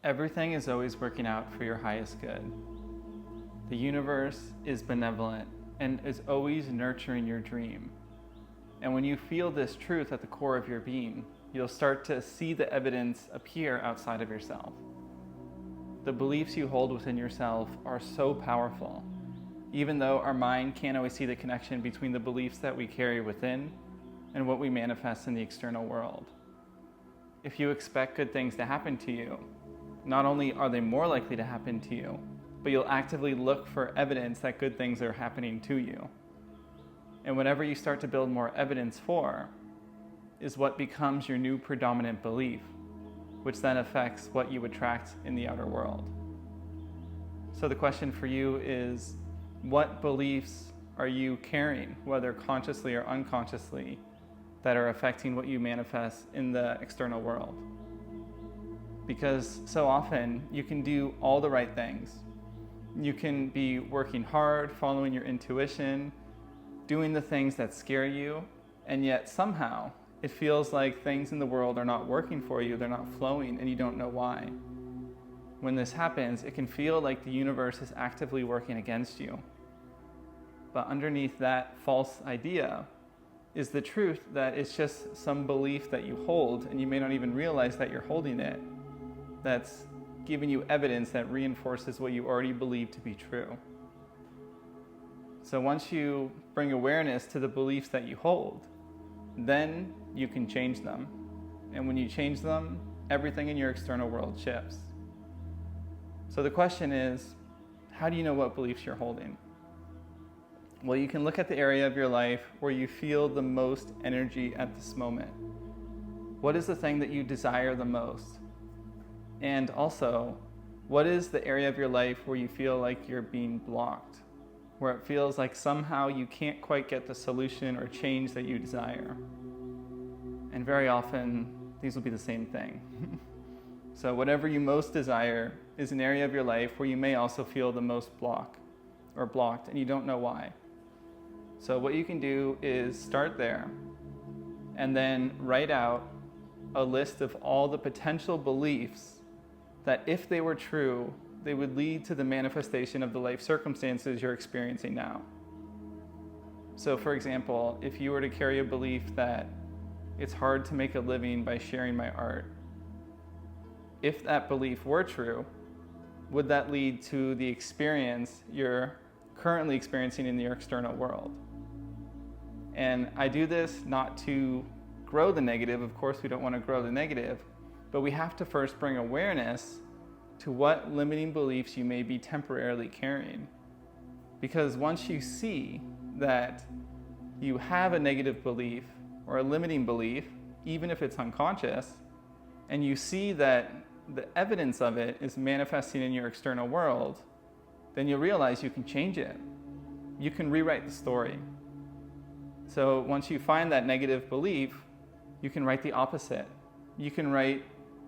Everything is always working out for your highest good. The universe is benevolent and is always nurturing your dream. And when you feel this truth at the core of your being, you'll start to see the evidence appear outside of yourself. The beliefs you hold within yourself are so powerful, even though our mind can't always see the connection between the beliefs that we carry within and what we manifest in the external world. If you expect good things to happen to you, not only are they more likely to happen to you, but you'll actively look for evidence that good things are happening to you. And whatever you start to build more evidence for is what becomes your new predominant belief, which then affects what you attract in the outer world. So the question for you is, what beliefs are you carrying, whether consciously or unconsciously, that are affecting what you manifest in the external world? Because so often you can do all the right things. You can be working hard, following your intuition, doing the things that scare you, and yet somehow it feels like things in the world are not working for you, they're not flowing, and you don't know why. When this happens, it can feel like the universe is actively working against you. But underneath that false idea is the truth that it's just some belief that you hold, and you may not even realize that you're holding it, that's giving you evidence that reinforces what you already believe to be true. So once you bring awareness to the beliefs that you hold, then you can change them. And when you change them, everything in your external world shifts. So the question is, how do you know what beliefs you're holding? Well, you can look at the area of your life where you feel the most energy at this moment. What is the thing that you desire the most? And also, what is the area of your life where you feel like you're being blocked? Where it feels like somehow you can't quite get the solution or change that you desire? And very often, these will be the same thing. So whatever you most desire is an area of your life where you may also feel the most blocked, and you don't know why. So what you can do is start there, and then write out a list of all the potential beliefs that if they were true, they would lead to the manifestation of the life circumstances you're experiencing now. So for example, if you were to carry a belief that it's hard to make a living by sharing my art, if that belief were true, would that lead to the experience you're currently experiencing in your external world? And I do this not to grow the negative. Of course, we don't want to grow the negative, but we have to first bring awareness to what limiting beliefs you may be temporarily carrying. Because once you see that you have a negative belief or a limiting belief, even if it's unconscious, and you see that the evidence of it is manifesting in your external world, then you'll realize you can change it. You can rewrite the story. So once you find that negative belief, you can write the opposite. You can write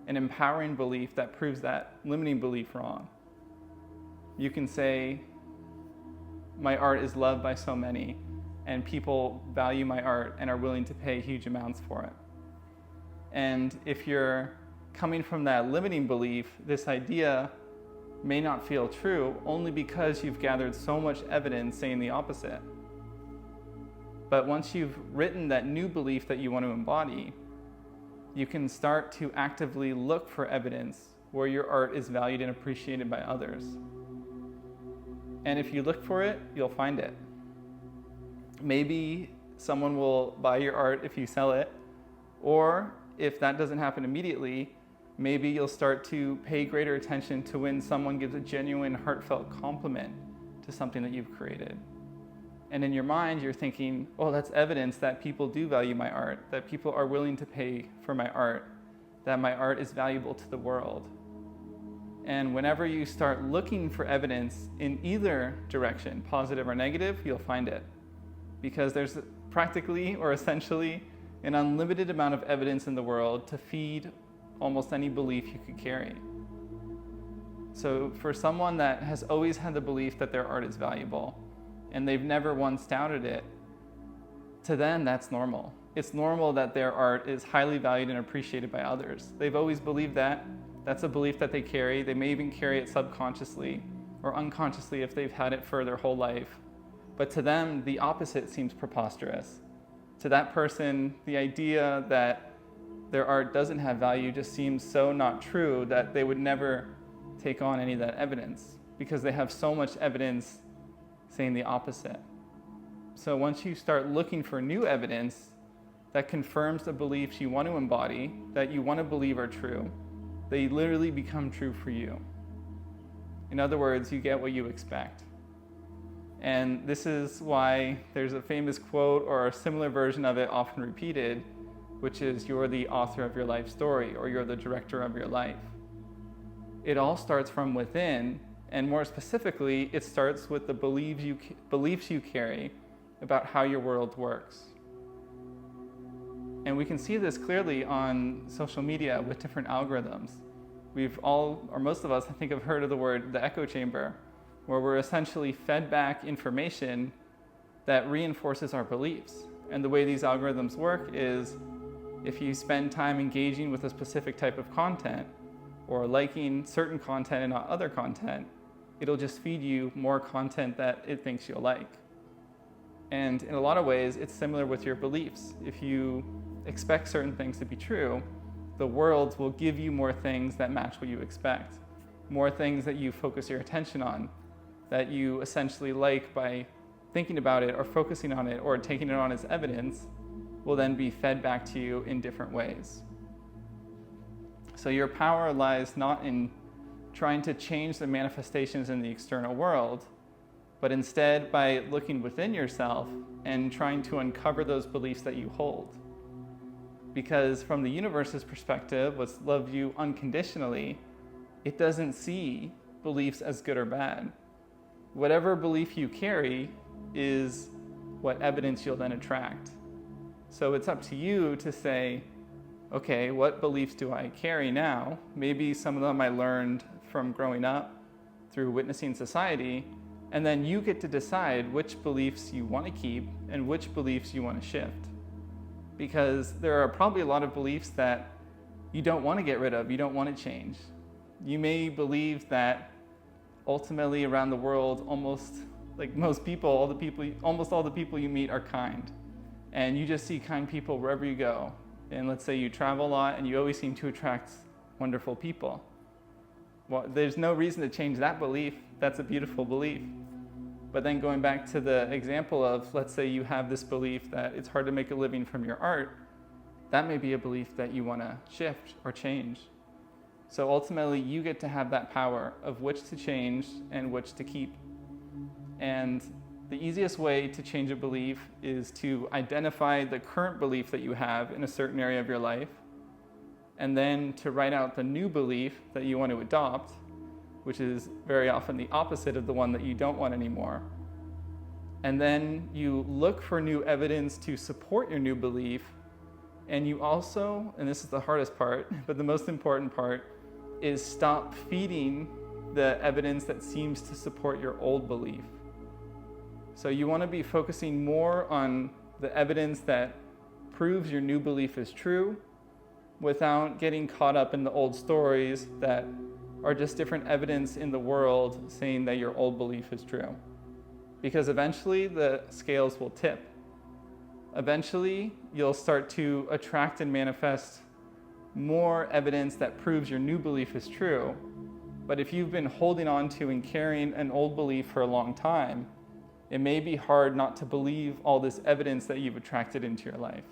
an empowering belief that proves that limiting belief wrong. You can say, my art is loved by so many, and people value my art and are willing to pay huge amounts for it. And if you're coming from that limiting belief, this idea may not feel true only because you've gathered so much evidence saying the opposite. But once you've written that new belief that you want to embody, you can start to actively look for evidence where your art is valued and appreciated by others. And if you look for it, you'll find it. Maybe someone will buy your art if you sell it, or if that doesn't happen immediately, maybe you'll start to pay greater attention to when someone gives a genuine, heartfelt compliment to something that you've created. And in your mind, you're thinking, oh, that's evidence that people do value my art, that people are willing to pay for my art, that my art is valuable to the world. And whenever you start looking for evidence in either direction, positive or negative, you'll find it. Because there's practically or essentially an unlimited amount of evidence in the world to feed almost any belief you could carry. So for someone that has always had the belief that their art is valuable, and they've never once doubted it, to them that's normal. It's normal that their art is highly valued and appreciated by others. They've always believed that, That's a belief that they carry. They may even carry it subconsciously or unconsciously if they've had it for their whole life. But to them, the opposite seems preposterous. To that person, the idea that their art doesn't have value just seems so not true that they would never take on any of that evidence because they have so much evidence saying the opposite. So once you start looking for new evidence that confirms the beliefs you want to embody, that you want to believe are true, they literally become true for you. In other words, you get what you expect. And this is why there's a famous quote or a similar version of it often repeated, which is, you're the author of your life story, or you're the director of your life. It all starts from within, and more specifically, it starts with the beliefs you carry about how your world works. And we can see this clearly on social media with different algorithms. We've all, or most of us, I think, have heard of the word the echo chamber, where we're essentially fed back information that reinforces our beliefs. And the way these algorithms work is, if you spend time engaging with a specific type of content, or liking certain content and not other content, it'll just feed you more content that it thinks you'll like. And in a lot of ways, it's similar with your beliefs. If you expect certain things to be true, the world will give you more things that match what you expect, more things that you focus your attention on, that you essentially like by thinking about it or focusing on it or taking it on as evidence, will then be fed back to you in different ways. So your power lies not in trying to change the manifestations in the external world, but instead by looking within yourself and trying to uncover those beliefs that you hold. Because from the universe's perspective, what's loved you unconditionally, it doesn't see beliefs as good or bad. Whatever belief you carry is what evidence you'll then attract. So it's up to you to say, okay, what beliefs do I carry now? Maybe some of them I learned from growing up through witnessing society, and then you get to decide which beliefs you want to keep and which beliefs you want to shift. Because there are probably a lot of beliefs that you don't want to get rid of, you don't want to change. You may believe that ultimately around the world, almost like most people, almost all the people you meet are kind. And you just see kind people wherever you go. And let's say you travel a lot and you always seem to attract wonderful people. Well, there's no reason to change that belief. That's a beautiful belief. But then going back to the example of, let's say you have this belief that it's hard to make a living from your art, that may be a belief that you want to shift or change. So ultimately, you get to have that power of which to change and which to keep. And the easiest way to change a belief is to identify the current belief that you have in a certain area of your life, and then to write out the new belief that you want to adopt, which is very often the opposite of the one that you don't want anymore. And then you look for new evidence to support your new belief, and you also, and this is the hardest part, but the most important part, is stop feeding the evidence that seems to support your old belief. So you want to be focusing more on the evidence that proves your new belief is true without getting caught up in the old stories that are just different evidence in the world saying that your old belief is true. Because eventually the scales will tip. Eventually you'll start to attract and manifest more evidence that proves your new belief is true. But if you've been holding on to and carrying an old belief for a long time, it may be hard not to believe all this evidence that you've attracted into your life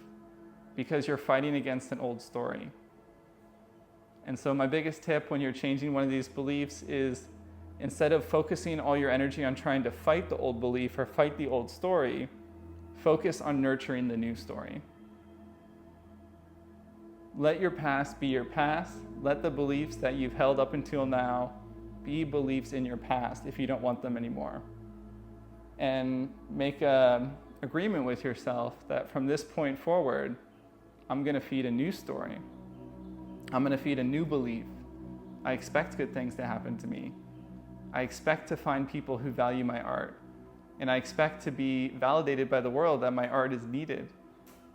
because you're fighting against an old story. And so my biggest tip when you're changing one of these beliefs is, instead of focusing all your energy on trying to fight the old belief or fight the old story, focus on nurturing the new story. Let your past be your past. Let the beliefs that you've held up until now be beliefs in your past if you don't want them anymore. And make an agreement with yourself that from this point forward, I'm going to feed a new story. I'm going to feed a new belief. I expect good things to happen to me. I expect to find people who value my art. And I expect to be validated by the world that my art is needed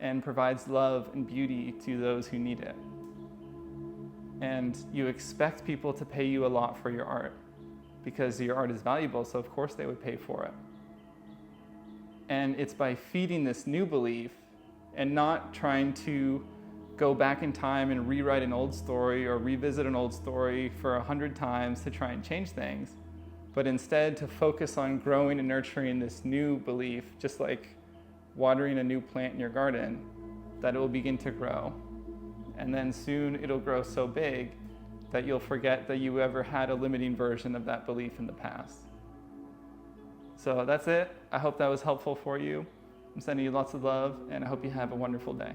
and provides love and beauty to those who need it. and you expect people to pay you a lot for your art because your art is valuable, so of course they would pay for it. And it's by feeding this new belief and not trying to go back in time and rewrite an old story or revisit an old story for 100 times to try and change things, but instead to focus on growing and nurturing this new belief, just like watering a new plant in your garden, that it will begin to grow. And then soon it'll grow so big that you'll forget that you ever had a limiting version of that belief in the past. So that's it. I hope that was helpful for you. I'm sending you lots of love, and I hope you have a wonderful day.